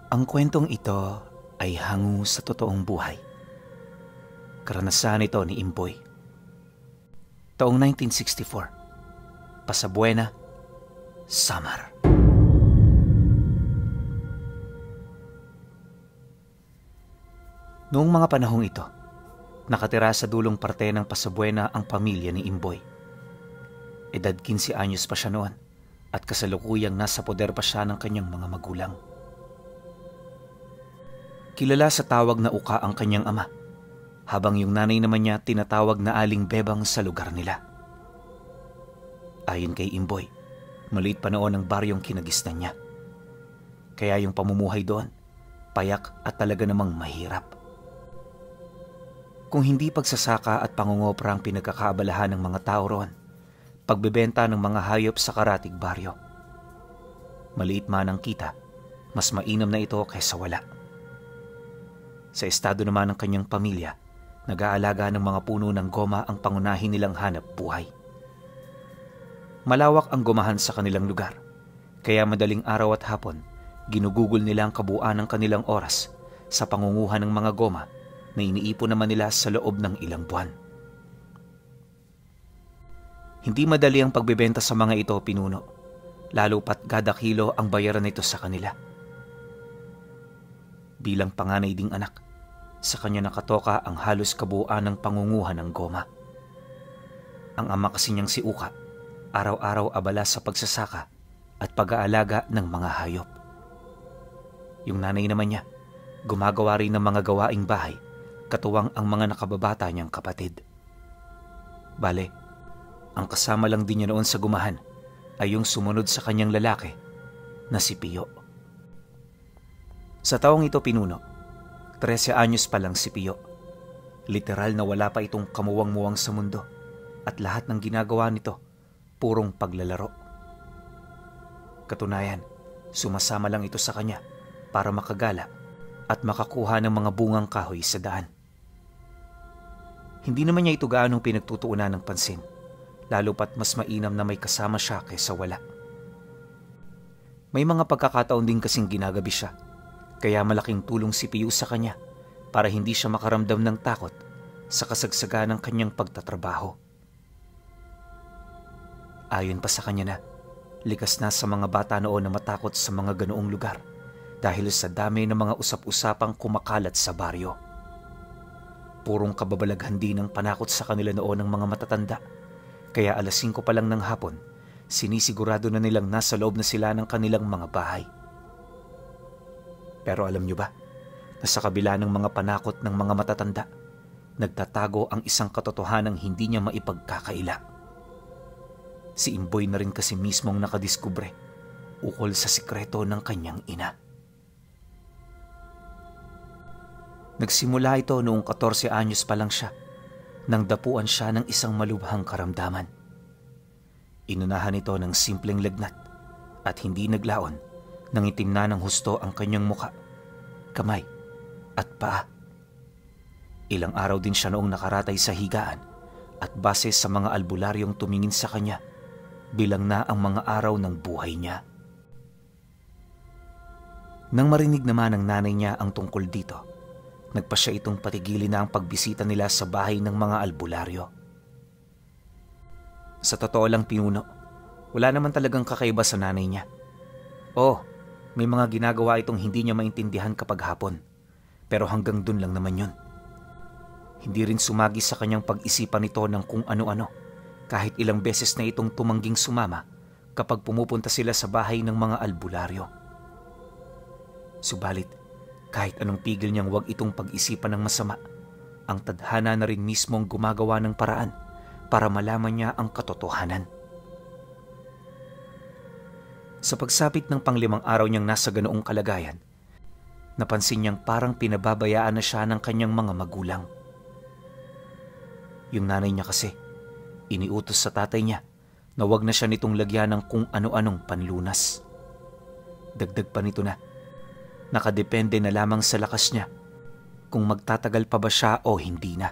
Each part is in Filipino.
Ang kwentong ito ay hango sa totoong buhay. Karanasan ito ni Imboy. Taong 1964, Pasabuena, Samar. Noong mga panahong ito, nakatira sa dulong parte ng Pasabuena ang pamilya ni Imboy. Edad 15 anyos pa siya noon at kasalukuyang nasa poder pa siya ng kanyang mga magulang. Kilala sa tawag na Uka ang kanyang ama, habang yung nanay naman niya tinatawag na Aling Bebang sa lugar nila. Ayon kay Imboy, maliit pa noon ang baryong kinagisnan niya. Kaya yung pamumuhay doon, payak at talaga namang mahirap. Kung hindi pagsasaka at pangungopra ang pinagkakaabalahan ng mga tao roon, pagbebenta ng mga hayop sa karatig baryo. Maliit man ang kita, mas mainam na ito kaysa wala. Sa estado naman ng kanyang pamilya, nag-aalaga ng mga puno ng goma ang pangunahin nilang hanap buhay. Malawak ang gomahan sa kanilang lugar, kaya madaling araw at hapon, ginugugol nila ang kabuuan ng kanilang oras sa pangunguha ng mga goma na iniipon naman nila sa loob ng ilang buwan. Hindi madali ang pagbebenta sa mga ito, pinuno, lalo pat kada kilo ang bayaran nito sa kanila. Bilang panganay ding anak, sa kanya nakatoka ang halos kabuuan ng pangunguha ng goma. Ang ama kasi niyang si Uka, araw-araw abala sa pagsasaka at pag-aalaga ng mga hayop. Yung nanay naman niya, gumagawa rin ng mga gawaing bahay, katuwang ang mga nakababata niyang kapatid. Bale, ang kasama lang din niya noon sa gumahan ay yung sumunod sa kanyang lalaki na si Pio. Sa taong ito, pinuno, 13 anyos pa lang si Pio. Literal na wala pa itong kamuwang-muwang sa mundo at lahat ng ginagawa nito purong paglalaro. Katunayan, sumasama lang ito sa kanya para makagala at makakuha ng mga bungang kahoy sa daan. Hindi naman niya ito gaanong pinagtutuunan ng pansin, lalo pat mas mainam na may kasama siya kaysa wala. May mga pagkakataon din kasing ginagabi siya, kaya malaking tulong si Pio sa kanya para hindi siya makaramdam ng takot sa kasagsagan ng kanyang pagtatrabaho. Ayon pa sa kanya na, likas na sa mga bata noon na matakot sa mga ganoong lugar dahil sa dami ng mga usap-usapang kumakalat sa baryo. Purong kababalaghan din ang panakot sa kanila noon ng mga matatanda, kaya alas 5 pa lang ng hapon, sinisigurado na nilang nasa loob na sila ng kanilang mga bahay. Pero alam niyo ba, na sa kabila ng mga panakot ng mga matatanda, nagtatago ang isang katotohanang hindi niya maipagkakaila. Si Imboy na rin kasi mismong nakadiskubre ukol sa sikreto ng kanyang ina. Nagsimula ito noong 14 anyos pa lang siya, nang dapuan siya ng isang malubhang karamdaman. Inunahan ito ng simpleng lagnat at hindi naglaon nang itim na ng husto ang kanyang muka, kamay at paa. Ilang araw din siya noong nakaratay sa higaan at base sa mga albularyong tumingin sa kanya, bilang na ang mga araw ng buhay niya. Nang marinig naman ng nanay niya ang tungkol dito, nagpasya itong patigilin na ang pagbisita nila sa bahay ng mga albularyo. Sa totoo lang, pinuno, wala naman talagang kakaiba sa nanay niya. May mga ginagawa itong hindi niya maintindihan kapag hapon, pero hanggang dun lang naman yun. Hindi rin sumagi sa kanyang pag-isipan nito ng kung ano-ano, kahit ilang beses na itong tumangging sumama kapag pumupunta sila sa bahay ng mga albularyo. Subalit, kahit anong pigil niyang wag itong pag-isipan ng masama, ang tadhana na rin mismong gumagawa ng paraan para malaman niya ang katotohanan. Sa pagsapit ng pang-5 araw niyang nasa ganoong kalagayan, napansin niyang parang pinababayaan na siya ng kanyang mga magulang. Yung nanay niya kasi, iniutos sa tatay niya na wag na siya nitong lagyan ng kung ano-anong panlunas. Dagdag pa nito na, nakadepende na lamang sa lakas niya kung magtatagal pa ba siya o hindi na.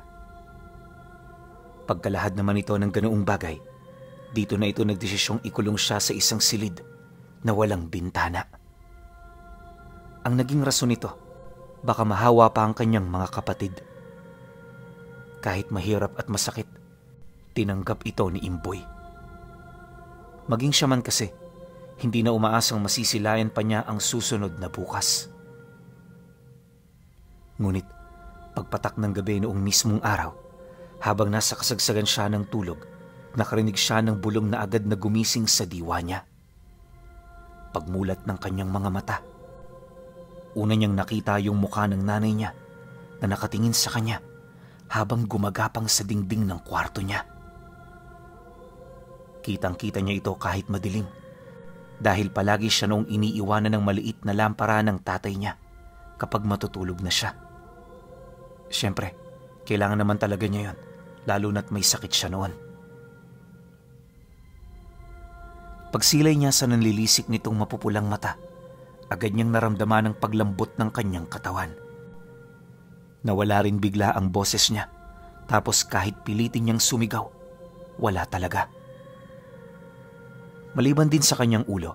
Pagkalahad naman ito ng ganoong bagay, dito na ito nagdesisyong ikulong siya sa isang silid na walang bintana. Ang naging rason nito, baka mahawa pa ang kanyang mga kapatid. Kahit mahirap at masakit, tinanggap ito ni Imboy. Maging siya man kasi, hindi na umaasang masisilayan pa niya ang susunod na bukas. Ngunit, pagpatak ng gabi noong mismong araw, habang nasa kasagsagan siya ng tulog, nakarinig siya ng bulong na agad na gumising sa diwa niya. Pagmulat ng kanyang mga mata, una niyang nakita yung mukha ng nanay niya na nakatingin sa kanya habang gumagapang sa dingding ng kwarto niya. Kitang-kita niya ito kahit madilim dahil palagi siya noong iniiwanan ng maliit na lampara ng tatay niya kapag matutulog na siya. Siyempre, kailangan naman talaga niya yon, lalo na't may sakit siya noon. Pagsilay niya sa nanlilisik nitong mapupulang mata, agad niyang naramdaman ang paglambot ng kanyang katawan. Nawala rin bigla ang boses niya, tapos kahit pilitin niyang sumigaw, wala talaga. Maliban din sa kanyang ulo,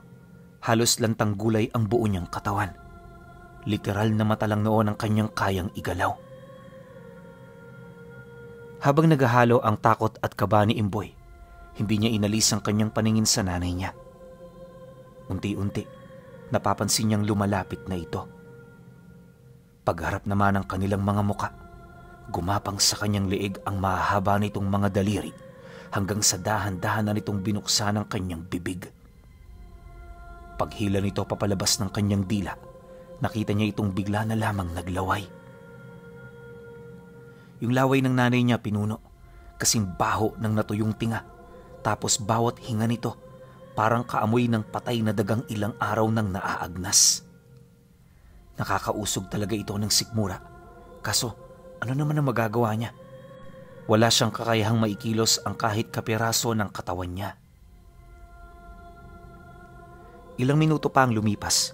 halos lantang gulay ang buo niyang katawan. Literal na mata lang noon ang kanyang kayang igalaw. Habang naghahalo ang takot at kaba ni Imboy, hindi niya inalis ang kanyang paningin sa nanay niya. Unti-unti, napapansin niyang lumalapit na ito. Pagharap naman ng kanilang mga muka, gumapang sa kanyang leeg ang mahahaba nitong mga daliri hanggang sa dahan-dahan na nitong binuksan ang kanyang bibig. Paghila nito papalabas ng kanyang dila, nakita niya itong bigla na lamang naglaway. Yung laway ng nanay niya pinuno, kasing baho ng natuyong tinga, tapos bawat hinga nito parang kaamoy ng patay na dagang ilang araw nang naaagnas. Nakakausog talaga ito ng sikmura, kaso ano naman ang magagawa niya? Wala siyang kakayahang maikilos ang kahit kapiraso ng katawan niya. Ilang minuto pa ang lumipas.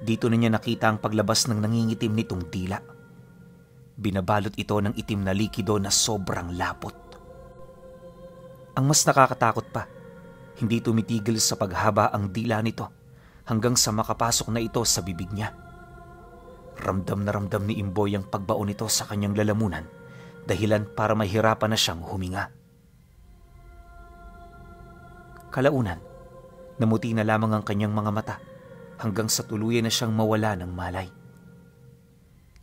Dito na niya nakita ang paglabas ng nangingitim nitong dila. Binabalot ito ng itim na likido na sobrang lapot. Ang mas nakakatakot pa, hindi tumitigil sa paghaba ang dila nito hanggang sa makapasok na ito sa bibig niya. Ramdam na ramdam ni Imboy ang pagbaon nito sa kanyang lalamunan, dahilan para mahirapan na siyang huminga. Kalaunan, namuti na lamang ang kanyang mga mata hanggang sa tuluyan na siyang mawala ng malay.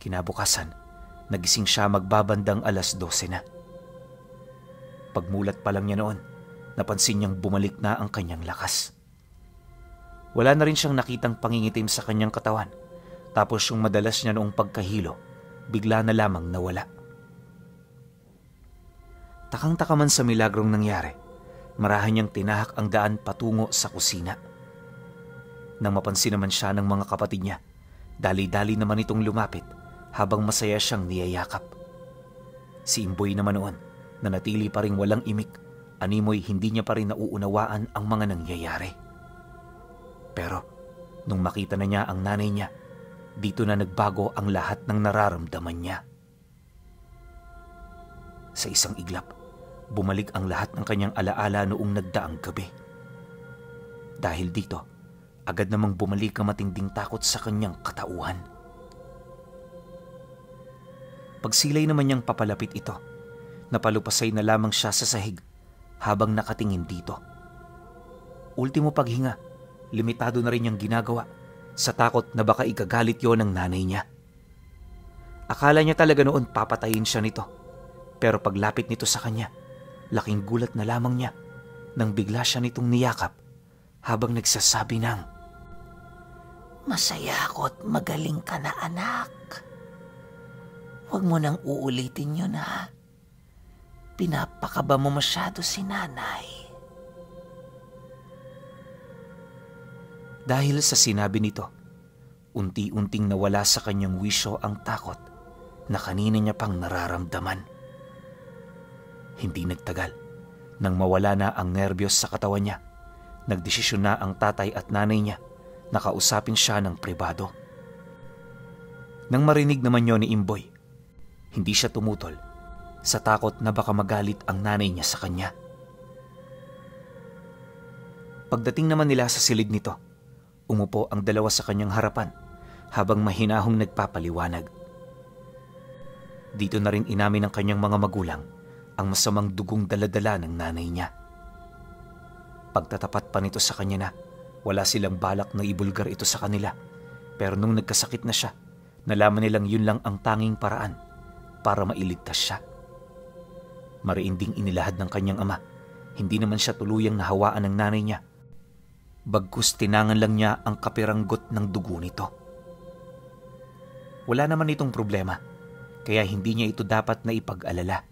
Kinabukasan, nagising siya magbabandang 12:00 na. Pagmulat pa lang niya noon, napansin niyang bumalik na ang kanyang lakas. Wala na rin siyang nakitang pangingitim sa kanyang katawan, tapos yung madalas niya noong pagkahilo, bigla na lamang nawala. Takang-taka man sa milagrong nangyari, marahan niyang tinahak ang daan patungo sa kusina. Nang mapansin naman siya ng mga kapatid niya, dali-dali naman itong lumapit habang masaya siyang niyayakap. Si Imboy naman noon, nanatili pa rin walang imik, animoy hindi niya pa rin nauunawaan ang mga nangyayari. Pero nung makita na niya ang nanay niya, dito na nagbago ang lahat ng nararamdaman niya. Sa isang iglap, bumalik ang lahat ng kanyang alaala noong nagdaang gabi. Dahil dito, agad namang bumalik ang matinding takot sa kanyang katauhan. Pagsilay naman niyang papalapit ito, napalupasay na lamang siya sa sahig habang nakatingin dito. Ultimo paghinga, limitado na rin niyang ginagawa sa takot na baka ikagalit yon ng nanay niya. Akala niya talaga noon papatayin siya nito, pero paglapit nito sa kanya, laking gulat na lamang niya nang bigla siya nitong niyakap habang nagsasabi ng, "Masaya ako at magaling ka na, anak. Huwag mo nang uulitin yun, ha? Pinapakaba mo masyado si nanay." Dahil sa sinabi nito, unti-unting nawala sa kanyang wisyo ang takot na kanina niya pang nararamdaman. Hindi nagtagal, nang mawala na ang nerbiyos sa katawan niya, nagdesisyon na ang tatay at nanay niya na kausapin siya ng pribado. Nang marinig naman yon ni Imboy, hindi siya tumutol sa takot na baka magalit ang nanay niya sa kanya. Pagdating naman nila sa silid nito, umupo ang dalawa sa kanyang harapan habang mahinahong nagpapaliwanag. Dito na rin inamin ng kanyang mga magulang ang masamang dugong daladala ng nanay niya. Pagtatapat pa nito sa kanya na wala silang balak na ibulgar ito sa kanila, pero nung nagkasakit na siya, nalaman nilang yun lang ang tanging paraan para mailigtas siya. Mariinding inilahad ng kanyang ama, hindi naman siya tuluyang nahawaan ng nanay niya. Bagkus tinangan lang niya ang kapiranggot ng dugo nito. Wala naman itong problema, kaya hindi niya ito dapat na ipag-alala.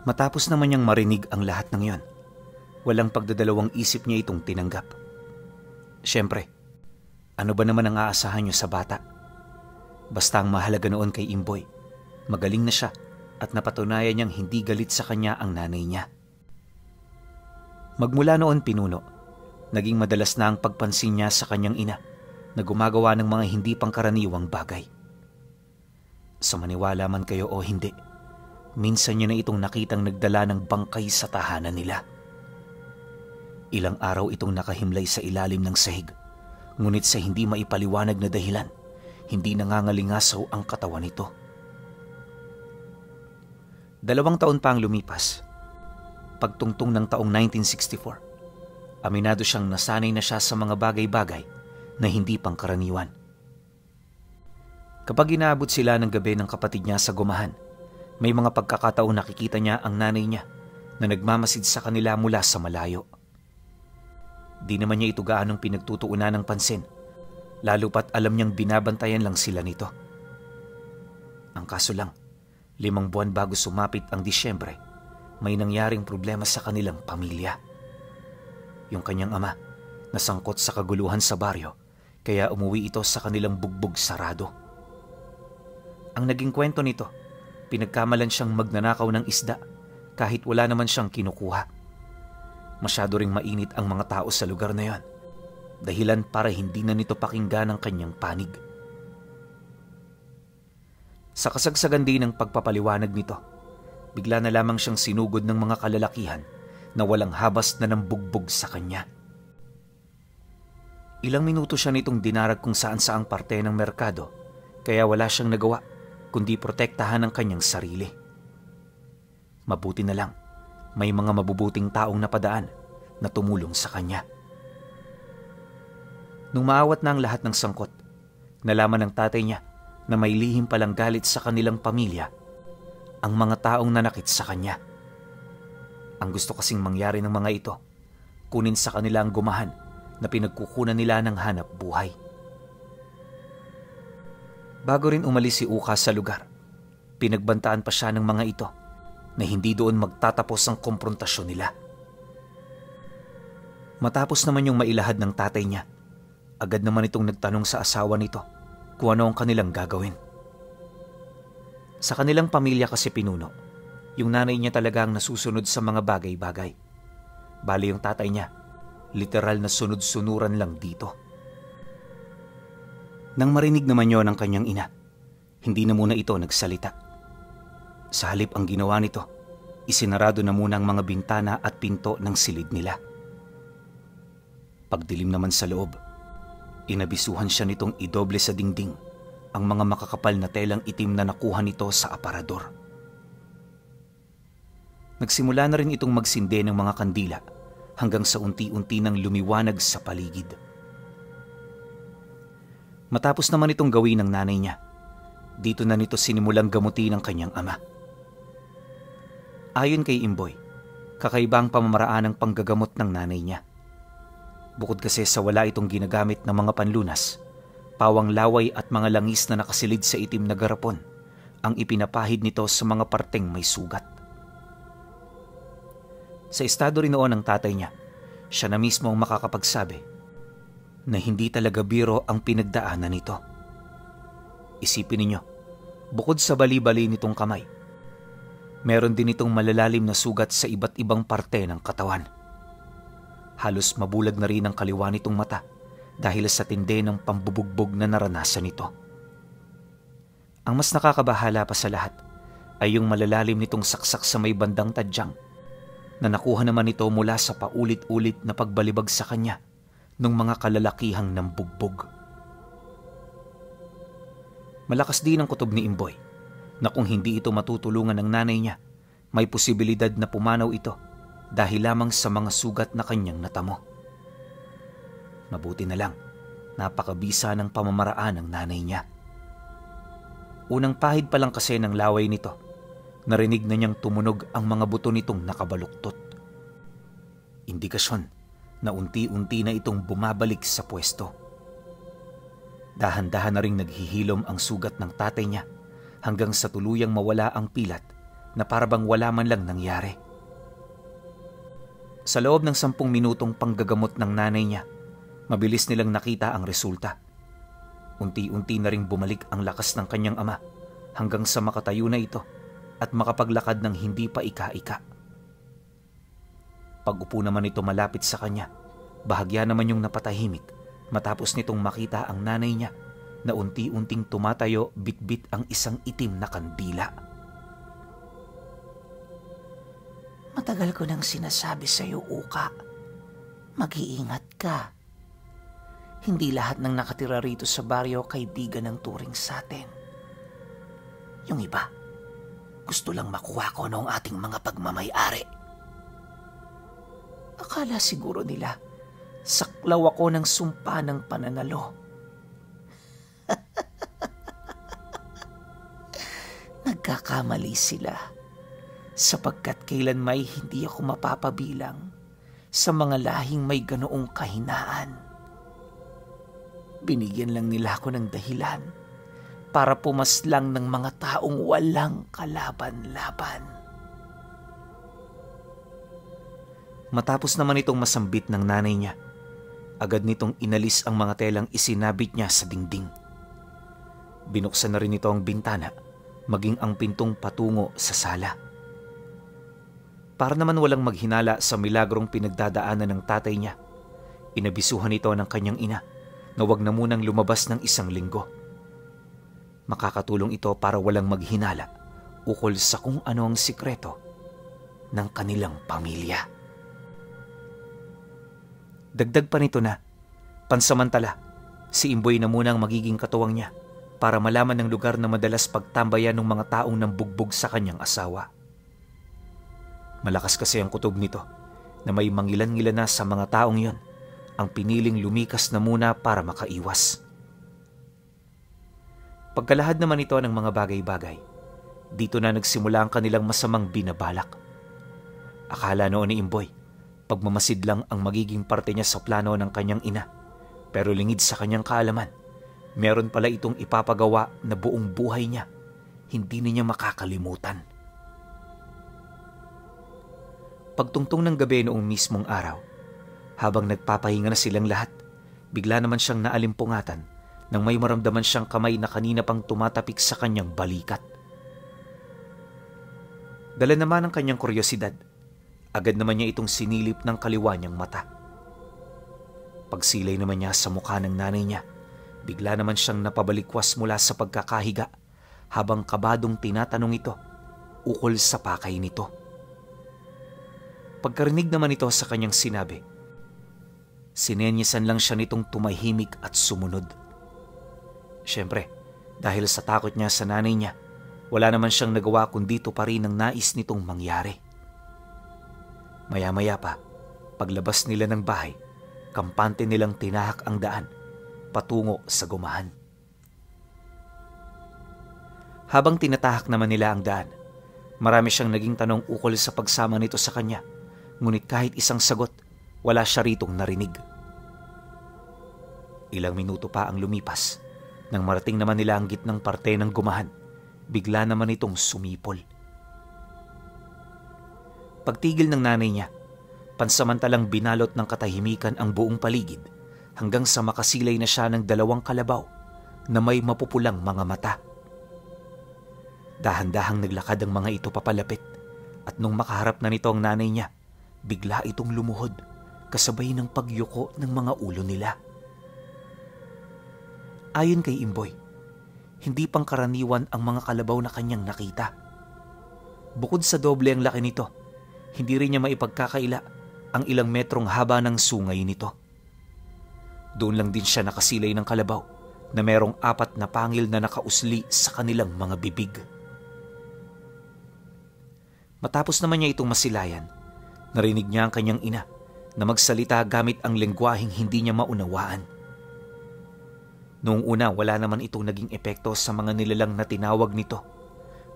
Matapos naman niyang marinig ang lahat ng iyon, walang pagdadalawang isip niya itong tinanggap. Siyempre, ano ba naman ang aasahan niyo sa bata? Basta ang mahalaga noon kay Imboy, magaling na siya at napatunayan niyang hindi galit sa kanya ang nanay niya. Magmula noon pinuno, naging madalas na ang pagpansin niya sa kanyang ina na gumagawa ng mga hindi pangkaraniwang bagay. Sa maniwala man kayo o hindi, minsan niya na itong nakitang nagdala ng bangkay sa tahanan nila. Ilang araw itong nakahimlay sa ilalim ng sahig, ngunit sa hindi maipaliwanag na dahilan, hindi nangangalingasaw ang katawan nito. 2 taon pa ang lumipas. Pagtungtong ng taong 1964, aminado siyang nasanay na siya sa mga bagay-bagay na hindi pangkaraniwan. Kapag inaabot sila ng gabi ng kapatid niya sa gumahan, may mga pagkakataong nakikita niya ang nanay niya na nagmamasid sa kanila mula sa malayo. Di naman niya ito gaanong pinagtutuunan ng pansin, lalo pat alam niyang binabantayan lang sila nito. Ang kaso lang, 5 buwan bago sumapit ang Disyembre, may nangyaring problema sa kanilang pamilya. Yung kanyang ama, nasangkot sa kaguluhan sa baryo, kaya umuwi ito sa kanilang bugbog sarado. Ang naging kwento nito, pinagkamalan siyang magnanakaw ng isda kahit wala naman siyang kinukuha. Masyado ring mainit ang mga tao sa lugar na yon, dahilan para hindi na nito pakinggan ang kanyang panig. Sa kasagsagan din ng pagpapaliwanag nito, bigla na lamang siyang sinugod ng mga kalalakihan na walang habas na nambugbog sa kanya. Ilang minuto siya nitong dinarag kung saan-saang parte ng merkado, kaya wala siyang nagawa kundi protektahan ang kanyang sarili. Mabuti na lang, may mga mabubuting taong napadaan na tumulong sa kanya. Nung maawat na ang lahat ng sangkot, nalaman ng tatay niya na may lihim palang galit sa kanilang pamilya ang mga taong nanakit sa kanya. Ang gusto kasing mangyari ng mga ito, kunin sa kanila ang gumahan na pinagkukunan nila ng hanap buhay. Bago rin umalis si Uka sa lugar, pinagbantaan pa siya ng mga ito na hindi doon magtatapos ang komprontasyon nila. Matapos naman yung mailahad ng tatay niya, agad naman itong nagtanong sa asawa nito kung ano ang kanilang gagawin. Sa kanilang pamilya kasi pinuno, yung nanay niya talaga ang nasusunod sa mga bagay-bagay. Bali yung tatay niya, literal na sunod-sunuran lang dito. Nang marinig naman yon ng kanyang ina, hindi na muna ito nagsalita. Sa halip ang ginawa nito, isinarado na muna ang mga bintana at pinto ng silid nila. Pagdilim naman sa loob, inabisuhan siya nitong idoble sa dingding ang mga makakapal na telang itim na nakuha nito sa aparador. Nagsimula na rin itong magsindi ng mga kandila hanggang sa unti-unti nang lumiwanag sa paligid. Matapos naman itong gawin ng nanay niya, dito na nito sinimulang gamutin ang kanyang ama. Ayon kay Imboy, kakaiba ang pamamaraan ng panggagamot ng nanay niya. Bukod kasi sa wala itong ginagamit na mga panlunas, pawang laway at mga langis na nakasilid sa itim na garapon ang ipinapahid nito sa mga parteng may sugat. Sa estado rin noon ng tatay niya, siya na mismo ang makakapagsabi na hindi talaga biro ang pinagdaanan nito. Isipin ninyo, bukod sa bali-bali nitong kamay, meron din itong malalalim na sugat sa iba't ibang parte ng katawan. Halos mabulag na rin ang kaliwa nitong mata dahil sa tindi ng pambubugbog na naranasan nito. Ang mas nakakabahala pa sa lahat ay yung malalalim nitong saksak sa may bandang tadyang na nakuha naman ito mula sa paulit-ulit na pagbalibag sa kanya ng mga kalalakihang nambugbog. Malakas din ang kutob ni Imboy na kung hindi ito matutulungan ng nanay niya, may posibilidad na pumanaw ito dahil lamang sa mga sugat na kanyang natamo. Mabuti na lang, napakabisa ng pamamaraan ng nanay niya. Unang pahid pa lang kasi ng laway nito, narinig na niyang tumunog ang mga buto nitong nakabaluktot. Indikasyon na unti-unti na itong bumabalik sa pwesto. Dahan-dahan na ring naghihilom ang sugat ng tatay niya hanggang sa tuluyang mawala ang pilat na parabang wala man lang nangyari. Sa loob ng 10 minutong panggagamot ng nanay niya, mabilis nilang nakita ang resulta. Unti-unti na ring bumalik ang lakas ng kanyang ama hanggang sa makatayo na ito at makapaglakad ng hindi pa ika-ika. Pag-upo naman ito malapit sa kanya, bahagya naman yung napatahimik matapos nitong makita ang nanay niya na unti-unting tumatayo bit-bit ang isang itim na kandila. Matagal ko nang sinasabi sa iyo, Uka. Mag-iingat ka. Hindi lahat ng nakatira rito sa baryo kaibigan ng turing sa atin. Yung iba, gusto lang makuha ko noong ating mga pagmamay-ari. Akala siguro nila, saklaw ako ng sumpa ng pananalo. Nagkakamali sila sapagkat kailan may hindi ako mapapabilang sa mga lahing may ganoong kahinaan. Binigyan lang nila ako ng dahilan para pumaslang ng mga taong walang kalaban-laban. Matapos naman itong masambit ng nanay niya, agad nitong inalis ang mga telang isinabit niya sa dingding. Binuksan na rin ito ang bintana, maging ang pintong patungo sa sala. Para naman walang maghinala sa milagrong pinagdadaanan ng tatay niya, inabisuhan ito ng kanyang ina na wag na munang lumabas ng 1 linggo. Makakatulong ito para walang maghinala ukol sa kung ano ang sikreto ng kanilang pamilya. Dagdag pa nito na, pansamantala, si Imboy na muna ang magiging katuwang niya para malaman ng lugar na madalas pagtambayan ng mga taong nambugbog sa kanyang asawa. Malakas kasi ang kutob nito na may mangilan-ngilan na sa mga taong yon ang piniling lumikas na muna para makaiwas. Pagkalahad naman ito ng mga bagay-bagay, dito na nagsimula ang kanilang masamang binabalak. Akala noon ni Imboy, pagmamasid lang ang magiging parte niya sa plano ng kanyang ina, pero lingid sa kanyang kaalaman, meron pala itong ipapagawa na buong buhay niya, hindi niya makakalimutan. Pagtungtong ng gabi noong mismong araw, habang nagpapahinga na silang lahat, bigla naman siyang naalimpungatan nang may maramdaman siyang kamay na kanina pang tumatapik sa kanyang balikat. Dala naman ng kanyang kuryosidad, agad naman niya itong sinilip ng kaliwa niyang mata. Pagsilay naman niya sa mukha ng nanay niya, bigla naman siyang napabalikwas mula sa pagkakahiga habang kabadong tinatanong ito ukol sa pakay nito. Pagkarinig naman ito sa kanyang sinabi, sinenyesan lang siya nitong tumahimik at sumunod. Siyempre, dahil sa takot niya sa nanay niya, wala naman siyang nagawa kundi ito pa rin ang nais nitong mangyari. Maya-maya pa, paglabas nila ng bahay, kampante nilang tinahak ang daan patungo sa gumahan. Habang tinatahak naman nila ang daan, marami siyang naging tanong ukol sa pagsama nito sa kanya, ngunit kahit isang sagot, wala siya ritong narinig. Ilang minuto pa ang lumipas, nang marating naman nila ang gitnang parte ng gumahan, bigla naman itong sumipol. Pagtigil ng nanay niya, pansamantalang binalot ng katahimikan ang buong paligid hanggang sa makasilay na siya ng 2 kalabaw na may mapupulang mga mata. Dahan-dahang naglakad ang mga ito papalapit at nung makaharap na nito ang nanay niya, bigla itong lumuhod kasabay ng pagyuko ng mga ulo nila. Ayon kay Imboy, hindi pangkaraniwan ang mga kalabaw na kanyang nakita. Bukod sa doble ang laki nito, hindi rin niya maipagkakaila ang ilang metrong haba ng sungay nito. Doon lang din siya nakasilay ng kalabaw na merong 4 na pangil na nakausli sa kanilang mga bibig. Matapos naman niya itong masilayan, narinig niya ang kanyang ina na magsalita gamit ang lengguwaheng hindi niya maunawaan. Noong una, wala naman itong naging epekto sa mga nilalang na tinawag nito.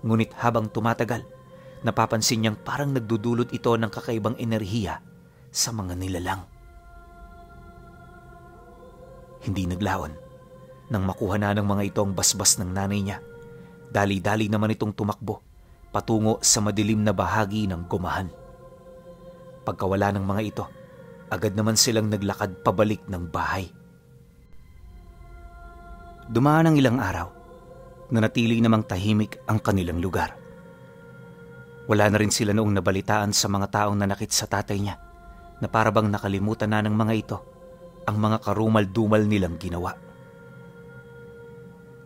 Ngunit habang tumatagal, napapansin niyang parang nagdudulot ito ng kakaibang enerhiya sa mga nilalang. Hindi naglaon nang makuha na ng mga ito ang basbas ng nanay niya. Dali-dali naman itong tumakbo patungo sa madilim na bahagi ng gumahan. Pagkawala ng mga ito, agad naman silang naglakad pabalik ng bahay. Dumaan ang ilang araw, nanatili namang tahimik ang kanilang lugar. Wala na rin sila noong nabalitaan sa mga taong nanakit sa tatay niya na parabang nakalimutan na ng mga ito ang mga karumal-dumal nilang ginawa.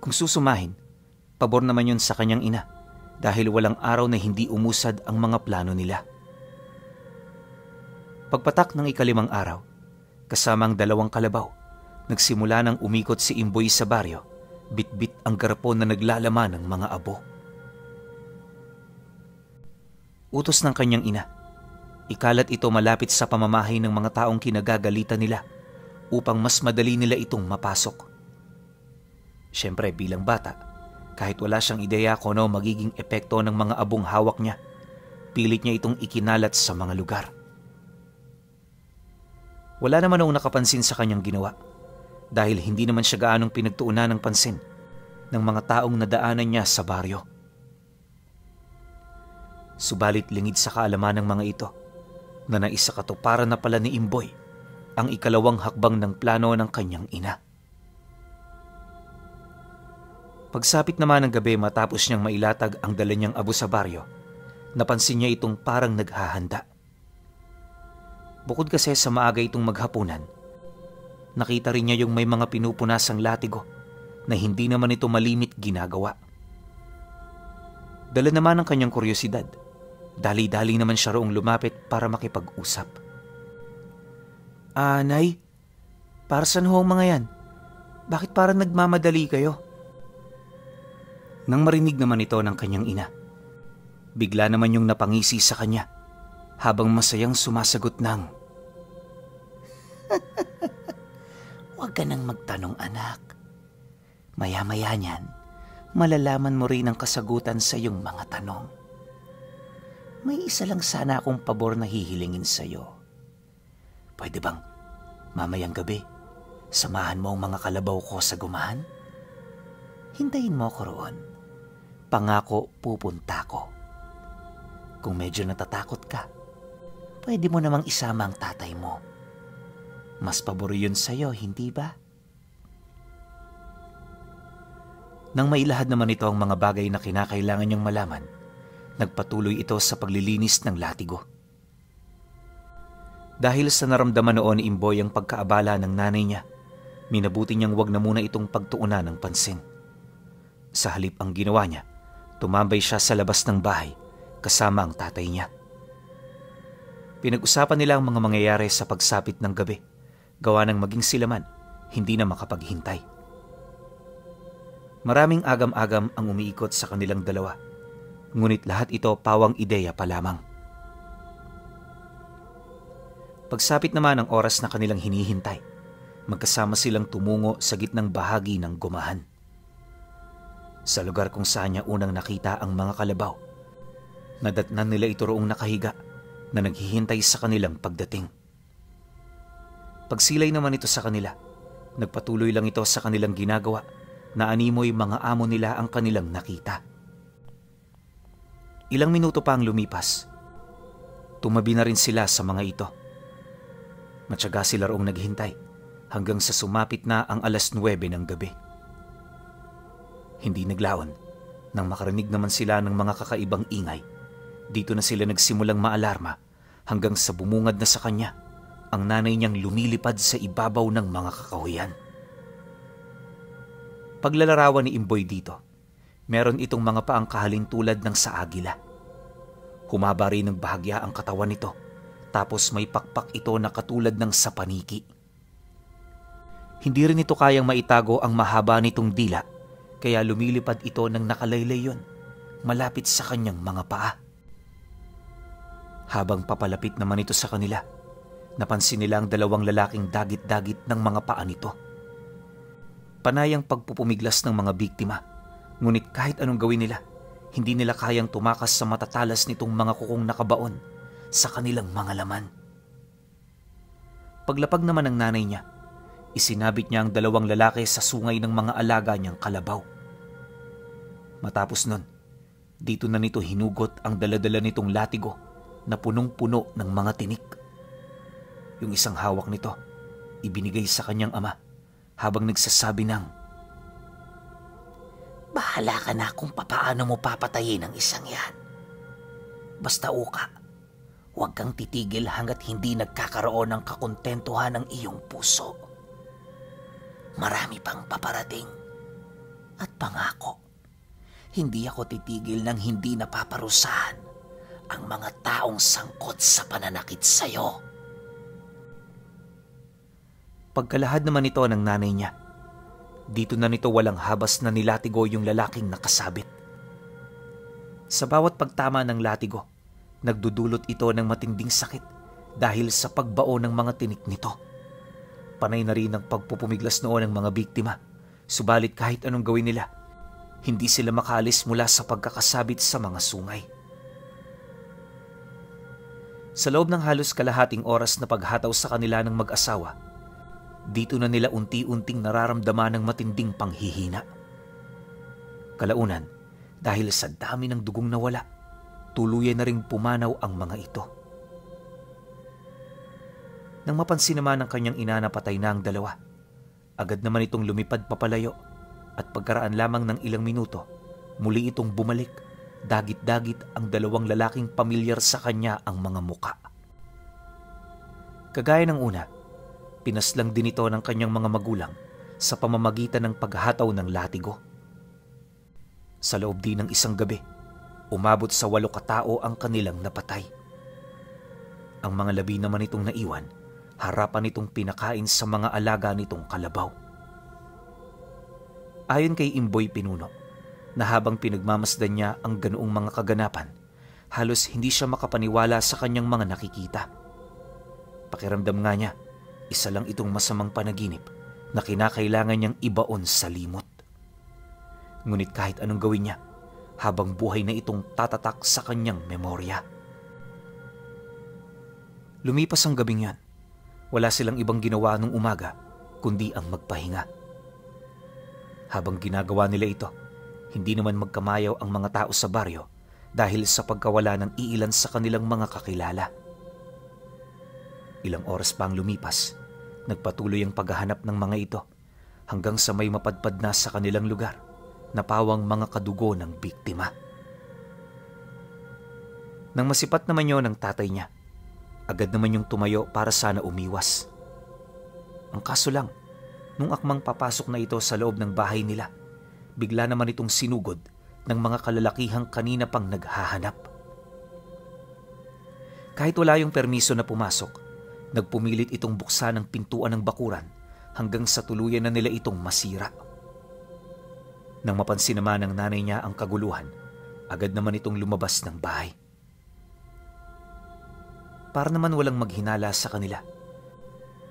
Kung susumahin, pabor naman yun sa kanyang ina dahil walang araw na hindi umusad ang mga plano nila. Pagpatak ng 5 araw, kasama ang 2 kalabaw, nagsimula nang umikot si Imboy sa baryo, bit-bit ang garapon na naglalaman ng mga abo. Utos ng kanyang ina, ikalat ito malapit sa pamamahay ng mga taong kinagagalitan nila upang mas madali nila itong mapasok. Siyempre bilang bata, kahit wala siyang ideya kung ano magiging epekto ng mga abong hawak niya, pilit niya itong ikinalat sa mga lugar. Wala naman noong nakapansin sa kanyang ginawa dahil hindi naman siya gaanong pinagtuunan ng pansin ng mga taong nadaanan niya sa baryo. Subalit lingid sa kaalaman ng mga ito na naisakatuparan na pala ni Imboy ang 2 hakbang ng plano ng kanyang ina. Pagsapit naman ng gabi matapos niyang mailatag ang dala niyang abo sa baryo, napansin niya itong parang naghahanda. Bukod kasi sa maaga itong maghapunan, nakita rin niya yung may mga pinupunasang latigo na hindi naman ito malimit ginagawa. Dala naman ang kanyang kuryosidad, dali-dali naman siya roong lumapit para makipag-usap. Nay, para saan ho ang mga yan? Bakit parang nagmamadali kayo? Nang marinig naman ito ng kanyang ina, bigla naman yung napangisi sa kanya habang masayang sumasagot ng, Huwag ka nang magtanong, anak. Maya-maya niyan, malalaman mo rin ang kasagutan sa iyong mga tanong. May isa lang sana akong pabor na hihilingin sa iyo. Pwede bang mamayang gabi, samahan mo ang mga kalabaw ko sa gumahan? Hintayin mo ko roon. Pangako pupunta ko. Kung medyo natatakot ka, pwede mo namang isama ang tatay mo. Mas pabor yun sa'yo, hindi ba? Nang mailahad naman ito ang mga bagay na kinakailangan niyang malaman, nagpatuloy ito sa paglilinis ng latigo. Dahil sa naramdaman noon ni Imboy ang pagkaabala ng nanay niya, minabuti niyang wag na muna itong pagtuunan ng pansin. Sa halip ang ginawa niya, tumambay siya sa labas ng bahay kasama ang tatay niya. Pinag-usapan nila ang mga mangyayari sa pagsapit ng gabi, gawa ng maging sila man, hindi na makapaghintay. Maraming agam-agam ang umiikot sa kanilang dalawa, ngunit lahat ito pawang ideya pa lamang. Pagsapit naman ang oras na kanilang hinihintay, magkasama silang tumungo sa gitnang bahagi ng gumahan. Sa lugar kung saan niya unang nakita ang mga kalabaw, nadatnan nila ito roong nakahiga na naghihintay sa kanilang pagdating. Pagsilay naman ito sa kanila, nagpatuloy lang ito sa kanilang ginagawa na animoy mga amo nila ang kanilang nakita. Ilang minuto pa ang lumipas, tumabi na rin sila sa mga ito. Matyaga sila roong naghintay hanggang sa sumapit na ang 9:00 ng gabi. Hindi naglaon nang makarinig naman sila ng mga kakaibang ingay. Dito na sila nagsimulang maalarma hanggang sa bumungad na sa kanya ang nanay niyang lumilipad sa ibabaw ng mga kakahuyan. Paglalarawan ni Imboy dito, meron itong mga paang kahalintulad ng sa agila. Humaba rin ng bahagya ang katawan nito, tapos may pakpak ito na katulad ng sa paniki. Hindi rin ito kayang maitago ang mahaba nitong dila, kaya lumilipad ito ng nakalaylayon malapit sa kanyang mga paa. Habang papalapit naman ito sa kanila, napansin nila ang dalawang lalaking dagit-dagit ng mga paa nito. Panay ang pagpupumiglas ng mga biktima, ngunit kahit anong gawin nila, hindi nila kayang tumakas sa matatalas nitong mga kukong nakabaon sa kanilang mga laman. Paglapag naman ng nanay niya, isinabit niya ang dalawang lalaki sa sungay ng mga alaga niyang kalabaw. Matapos nun, dito na nito hinugot ang daladala nitong latigo na punong-puno ng mga tinik. Yung isang hawak nito, ibinigay sa kanyang ama habang nagsasabi ng, Bahala ka na kung papaano mo papatayin ang isang yan. Basta Uka, huwag kang titigil hanggat hindi nagkakaroon ng kakontentuhan ng iyong puso. Marami pang paparating. At pangako, hindi ako titigil nang hindi napaparusahan ang mga taong sangkot sa pananakit sa'yo. Pagkalahad naman ito ng nanay niya, dito na nito walang habas na nilatigo yung lalaking nakasabit. Sa bawat pagtama ng latigo, nagdudulot ito ng matinding sakit dahil sa pagbao ng mga tinik nito. Panay na rin ang pagpupumiglas noon ng mga biktima, subalit kahit anong gawin nila, hindi sila makaalis mula sa pagkakasabit sa mga sungay. Sa loob ng halos kalahating oras na paghataw sa kanila ng mag-asawa, dito na nila unti-unting nararamdaman ng matinding panghihina. Kalaunan, dahil sa dami ng dugong nawala, tuluyan na ring pumanaw ang mga ito. Nang mapansin naman ng kanyang ina na patay na ang dalawa, agad naman itong lumipad papalayo at pagkaraan lamang ng ilang minuto, muli itong bumalik. Dagit-dagit ang dalawang lalaking pamilyar sa kanya ang mga muka. Kagaya ng una, pinaslang din ito ng kanyang mga magulang sa pamamagitan ng paghataw ng latigo. Sa loob din ng isang gabi, umabot sa 8 katao ang kanilang napatay. Ang mga labi naman itong naiwan, harapan itong pinakain sa mga alaga nitong kalabaw. Ayon kay Imboy Pinuno, na habang pinagmamasdan niya ang ganoong mga kaganapan, halos hindi siya makapaniwala sa kanyang mga nakikita. Pakiramdam nga niya, isa lang itong masamang panaginip na kinakailangan niyang ibaon sa limot. Ngunit kahit anong gawin niya, habang buhay na itong tatatak sa kanyang memorya. Lumipas ang gabing yan, wala silang ibang ginawa nung umaga kundi ang magpahinga. Habang ginagawa nila ito, hindi naman magkamayaw ang mga tao sa baryo dahil sa pagkawala ng iilan sa kanilang mga kakilala. Ilang oras pa ang lumipas, nagpatuloy ang paghahanap ng mga ito hanggang sa may mapadpad na sa kanilang lugar na pawang mga kadugo ng biktima. Nang masipat naman yun ng tatay niya, agad naman yung tumayo para sana umiwas. Ang kaso lang, nung akmang papasok na ito sa loob ng bahay nila, bigla naman itong sinugod ng mga kalalakihang kanina pang naghahanap. Kahit wala yung permiso na pumasok, nagpumilit itong buksan ang pintuan ng bakuran hanggang sa tuluyan na nila itong masira. Nang mapansin naman ng nanay niya ang kaguluhan, agad naman itong lumabas ng bahay. Para naman walang maghinala sa kanila,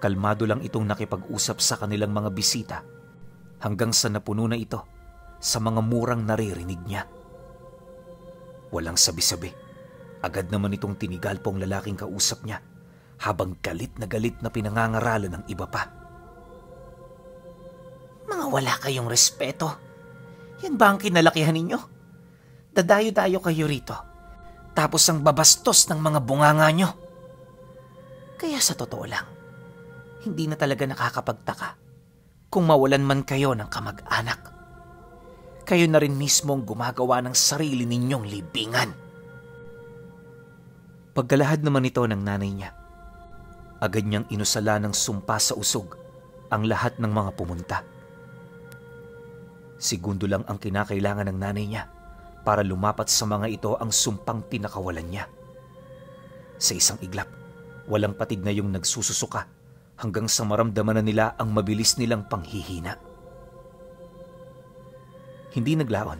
kalmado lang itong nakipag-usap sa kanilang mga bisita hanggang sa napuno na ito sa mga murang naririnig niya. Walang sabi-sabi, agad naman itong tinigal po ang lalaking kausap niya habang galit na pinangangaralan ng iba pa. Mga wala kayong respeto. Yan ba ang kinalakihan ninyo? Dadayo-dayo kayo rito, tapos ang babastos ng mga bunganga nyo. Kaya sa totoo lang, hindi na talaga nakakapagtaka kung mawalan man kayo ng kamag-anak. Kayo na rin mismo ang gumagawa ng sarili ninyong libingan. Pagkalahad naman ito ng nanay niya, agad niyang inusala ng sumpa sa usog ang lahat ng mga pumunta. Segundo lang ang kinakailangan ng nanay niya para lumapat sa mga ito ang sumpang pinakawalan niya. Sa isang iglap, walang patid na yung nagsususuka hanggang sa maramdaman na nila ang mabilis nilang panghihina. Hindi naglaon.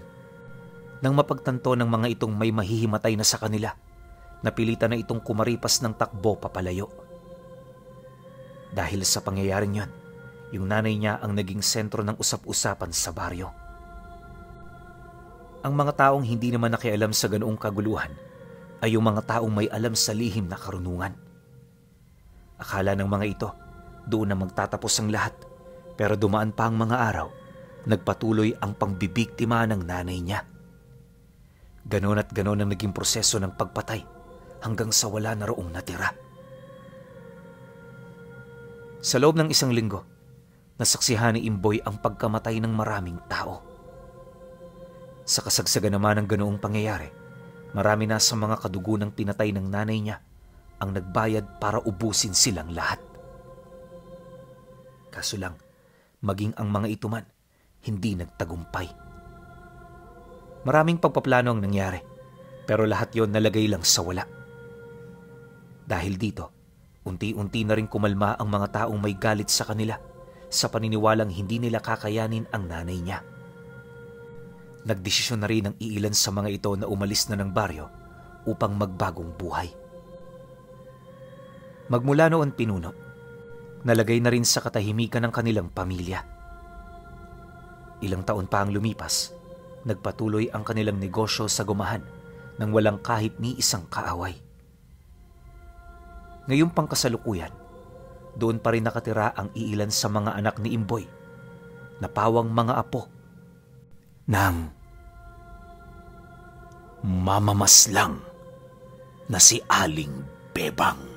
Nang mapagtanto ng mga itong may mahihimatay na sa kanila, napilitan na itong kumaripas ng takbo papalayo. Dahil sa pangyayaring yon, yung nanay niya ang naging sentro ng usap-usapan sa baryo. Ang mga taong hindi naman nakialam sa ganoong kaguluhan ay yung mga taong may alam sa lihim na karunungan. Akala ng mga ito, doon na magtatapos ang lahat, pero dumaan pa ang mga araw, nagpatuloy ang pangbibiktima ng nanay niya. Ganon at ganon ang naging proseso ng pagpatay hanggang sa wala na roong natira. Sa loob ng 1 linggo, nasaksihan ni Imboy ang pagkamatay ng maraming tao. Sa kasagsagan naman ng ganoong pangyayari, marami na sa mga kadugo ng pinatay ng nanay niya ang nagbayad para ubusin silang lahat. Kaso lang, maging ang mga ito man, hindi nagtagumpay. Maraming pagpaplano ang nangyari, pero lahat yon nalagay lang sa wala. Dahil dito, unti-unti na rin kumalma ang mga taong may galit sa kanila sa paniniwalang hindi nila kakayanin ang nanay niya. Nagdesisyon na rin ang iilan sa mga ito na umalis na ng baryo upang magbagong buhay. Magmula noon pinuno, nalagay na rin sa katahimikan ng kanilang pamilya. Ilang taon pa ang lumipas, nagpatuloy ang kanilang negosyo sa gumahan nang walang kahit ni isang kaaway. Ngayong pangkasalukuyan, doon pa rin nakatira ang iilan sa mga anak ni Imboy na pawang mga apo ng mamamaslang na si Aling Bebang.